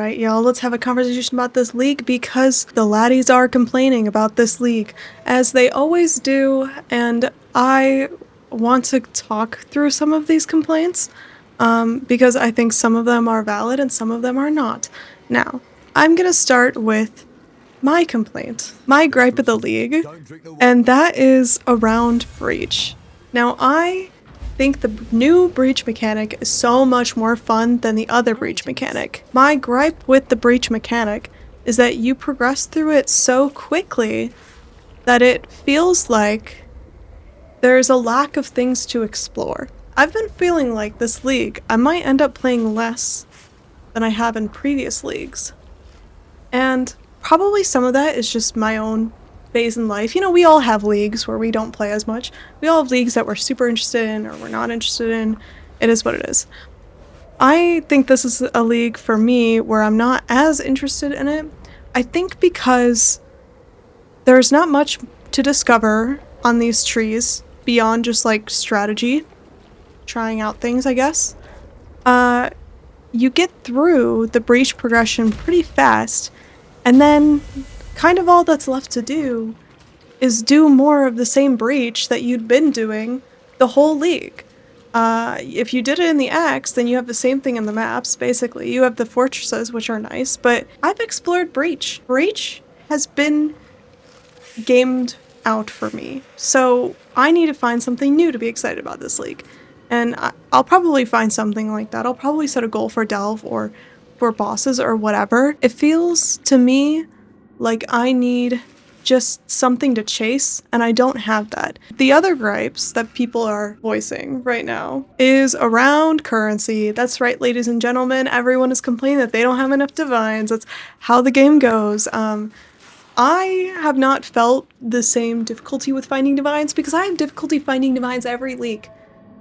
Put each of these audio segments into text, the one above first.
Alright, y'all, let's have a conversation about this league because the laddies are complaining about this league, as they always do, and I want to talk through some of these complaints, because I think some of them are valid and some of them are not. Now, I'm gonna start with my complaint, my gripe of the league, and that is around Breach. Now, I think the new Breach mechanic is so much more fun than the other Breach mechanic. My gripe with the Breach mechanic is that you progress through it so quickly that it feels like there's a lack of things to explore. I've been feeling like this league, I might end up playing less than I have in previous leagues. And probably some of that is just my own phase in life. You know, we all have leagues where we don't play as much. We all have leagues that we're super interested in or we're not interested in. It is what it is. I think this is a league for me where I'm not as interested in it. I think because there's not much to discover on these trees beyond just like strategy, trying out things, I guess. You get through the breach progression pretty fast, and then kind of all that's left to do is do more of the same breach that you'd been doing the whole league. If you did it in the Axe, then you have the same thing in the maps, basically. You have the fortresses, which are nice, but I've explored Breach. Breach has been gamed out for me, so I need to find something new to be excited about this league. And I'll probably find something like that. I'll probably set a goal for Delve or for bosses or whatever. It feels to me like I need just something to chase, and I don't have that. The other gripes that people are voicing right now is around currency. That's right, ladies and gentlemen, everyone is complaining that they don't have enough divines. That's how the game goes. I have not felt the same difficulty with finding divines because I have difficulty finding divines every league.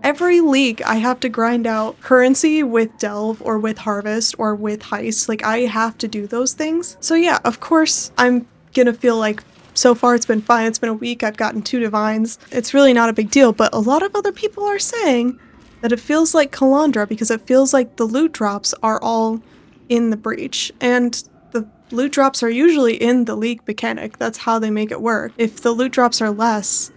Every league I have to grind out currency with Delve or with Harvest or with Heist. Like, I have to do those things. So yeah, of course I'm gonna feel like so far it's been fine. It's been a week, I've gotten 2 divines. It's really not a big deal, but a lot of other people are saying that it feels like Calandra because it feels like the loot drops are all in the breach. And the loot drops are usually in the league mechanic. That's how they make it work. If the loot drops are less,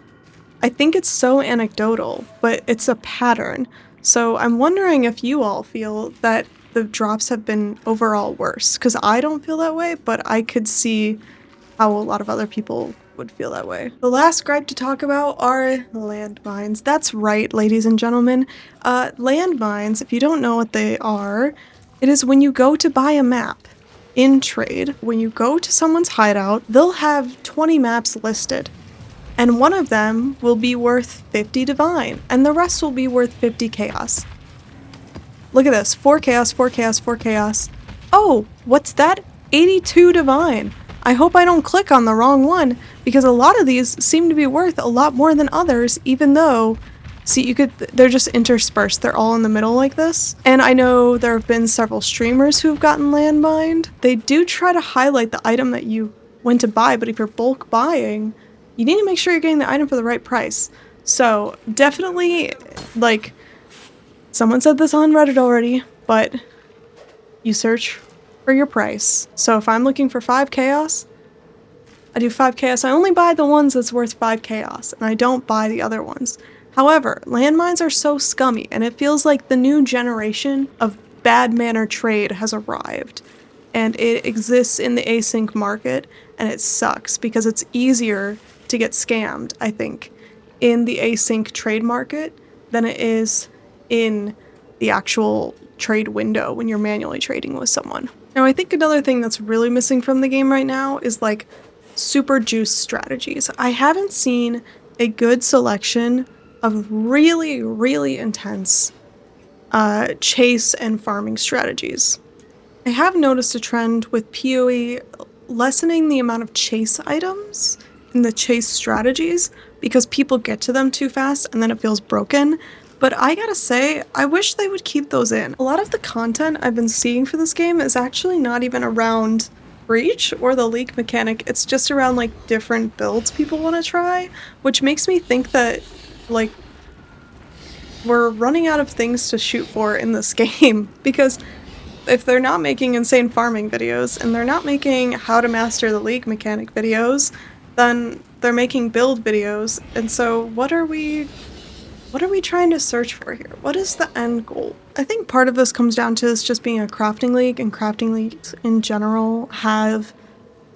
I think it's so anecdotal, but it's a pattern. So I'm wondering if you all feel that the drops have been overall worse, because I don't feel that way, but I could see how a lot of other people would feel that way. The last gripe to talk about are landmines. That's right, ladies and gentlemen. Landmines, if you don't know what they are, it is when you go to buy a map in trade, when you go to someone's hideout, they'll have 20 maps listed. And one of them will be worth 50 divine, and the rest will be worth 50 chaos. Look at this, 4 chaos, 4 chaos, 4 chaos. Oh, what's that? 82 divine. I hope I don't click on the wrong one, because a lot of these seem to be worth a lot more than others, even though, see, they're just interspersed. They're all in the middle like this. And I know there have been several streamers who've gotten landmined. They do try to highlight the item that you went to buy, but if you're bulk buying, you need to make sure you're getting the item for the right price. So definitely, like, someone said this on Reddit already, but you search for your price. So if I'm looking for 5 chaos, I do 5 chaos. I only buy the ones that's worth 5 chaos, and I don't buy the other ones. However, landmines are so scummy, and it feels like the new generation of bad manner trade has arrived. And it exists in the async market, and it sucks because it's easier to get scammed, I think, in the async trade market than it is in the actual trade window when you're manually trading with someone. Now, I think another thing that's really missing from the game right now is like super juice strategies. I haven't seen a good selection of really, really intense chase and farming strategies. I have noticed a trend with PoE lessening the amount of chase items in the chase strategies because people get to them too fast and then it feels broken. But I gotta say, I wish they would keep those in. A lot of the content I've been seeing for this game is actually not even around Breach or the league mechanic. It's just around like different builds people want to try, which makes me think that like we're running out of things to shoot for in this game because if they're not making insane farming videos and they're not making how to master the league mechanic videos, then they're making build videos. And so what are we trying to search for here? What is the end goal? I think part of this comes down to this just being a crafting league, and crafting leagues in general have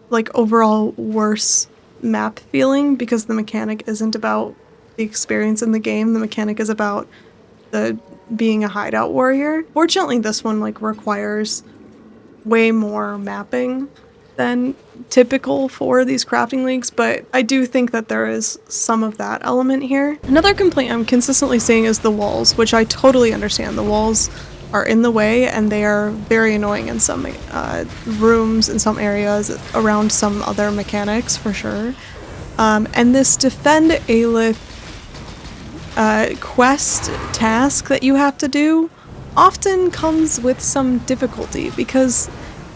like overall worse map feeling because the mechanic isn't about the experience in the game. The mechanic is about the being a hideout warrior. Fortunately, this one like requires way more mapping than typical for these crafting leagues, but I do think that there is some of that element here. Another complaint I'm consistently seeing is the walls, which I totally understand. The walls are in the way and they are very annoying in some rooms, in some areas, around some other mechanics for sure. And this defend Aelith quest task that you have to do often comes with some difficulty because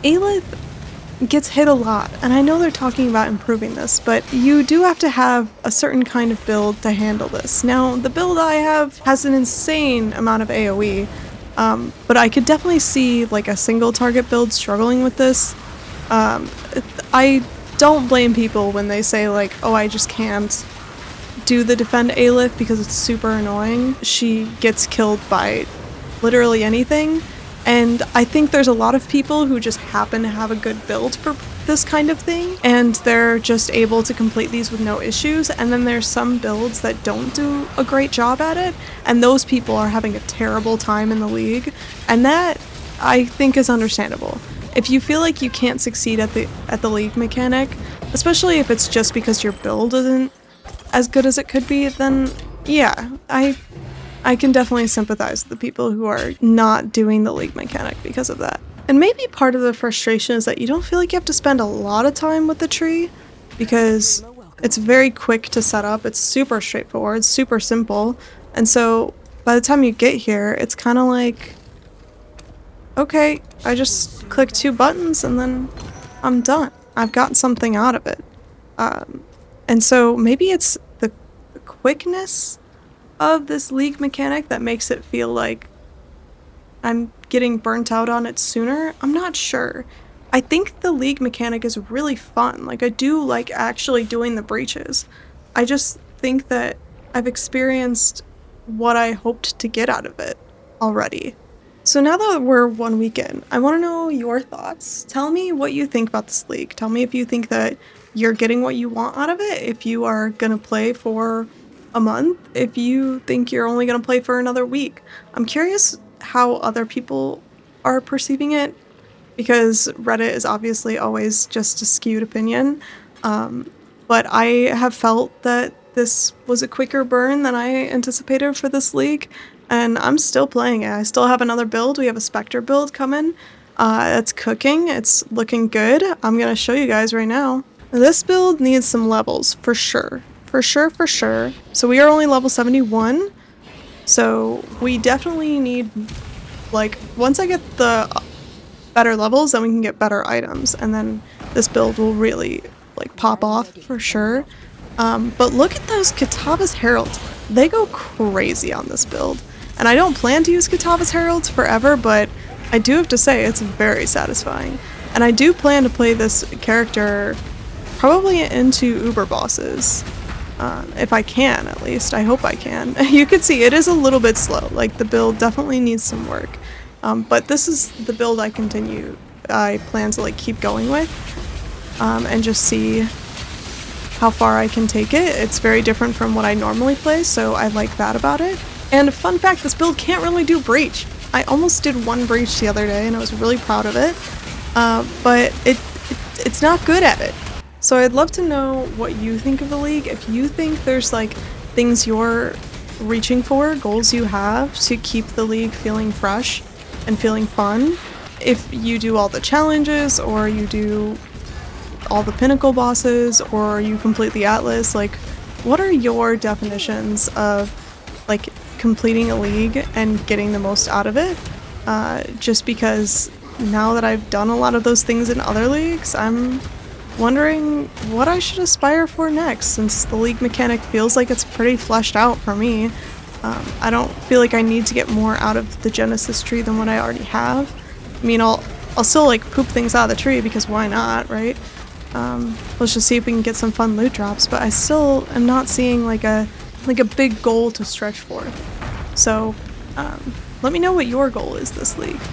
Aelith gets hit a lot, and I know they're talking about improving this, but you do have to have a certain kind of build to handle this. Now, the build I have has an insane amount of AoE, but I could definitely see like a single target build struggling with this. I don't blame people when they say like, oh, I just can't do the defend Aelith because it's super annoying. She gets killed by literally anything. And I think there's a lot of people who just happen to have a good build for this kind of thing, and they're just able to complete these with no issues. And then there's some builds that don't do a great job at it, and those people are having a terrible time in the league. And that, I think, is understandable. If you feel like you can't succeed at the league mechanic, especially if it's just because your build isn't as good as it could be, then yeah, I can definitely sympathize with the people who are not doing the league mechanic because of that. And maybe part of the frustration is that you don't feel like you have to spend a lot of time with the tree because it's very quick to set up, it's super straightforward, super simple, and so by the time you get here, it's kind of like, okay, I just click 2 buttons and then I'm done. I've gotten something out of it. And so maybe it's the quickness of this league mechanic that makes it feel like I'm getting burnt out on it sooner. I'm not sure. I think the league mechanic is really fun. Like, I do like actually doing the breaches. I just think that I've experienced what I hoped to get out of it already. So now that we're 1 week in, I want to know your thoughts. Tell me what you think about this league. Tell me if you think that you're getting what you want out of it, if you are gonna play for a month, if you think you're only gonna play for another week. I'm curious how other people are perceiving it, because Reddit is obviously always just a skewed opinion. But I have felt that this was a quicker burn than I anticipated for this league, and I'm still playing it. I still have another build. We have a Spectre build coming. It's cooking. It's looking good. I'm gonna show you guys right now. This build needs some levels, for sure. For sure. So we are only level 71, so we definitely need, like, once I get the better levels, then we can get better items, and then this build will really, like, pop off for sure. But look at those Kitava's Heralds. They go crazy on this build. And I don't plan to use Kitava's Heralds forever, but I do have to say it's very satisfying. And I do plan to play this character probably into Uber bosses. If I can, at least. I hope I can. You can see it is a little bit slow. Like, the build definitely needs some work. But this is the build I plan to, like, keep going with. And just see how far I can take it. It's very different from what I normally play, so I like that about it. And fun fact, this build can't really do breach. I almost did 1 breach the other day, and I was really proud of it. But it's not good at it. So I'd love to know what you think of the league. If you think there's, like, things you're reaching for, goals you have to keep the league feeling fresh and feeling fun. If you do all the challenges, or you do all the pinnacle bosses, or you complete the Atlas, like, what are your definitions of, like, completing a league and getting the most out of it? Just because now that I've done a lot of those things in other leagues, I'm wondering what I should aspire for next, since the league mechanic feels like it's pretty fleshed out for me. I don't feel like I need to get more out of the Genesis tree than what I already have. mean, I'll still like poop things out of the tree because why not, right? Let's just see if we can get some fun loot drops, but I still am not seeing like a big goal to stretch for. So, let me know what your goal is this league.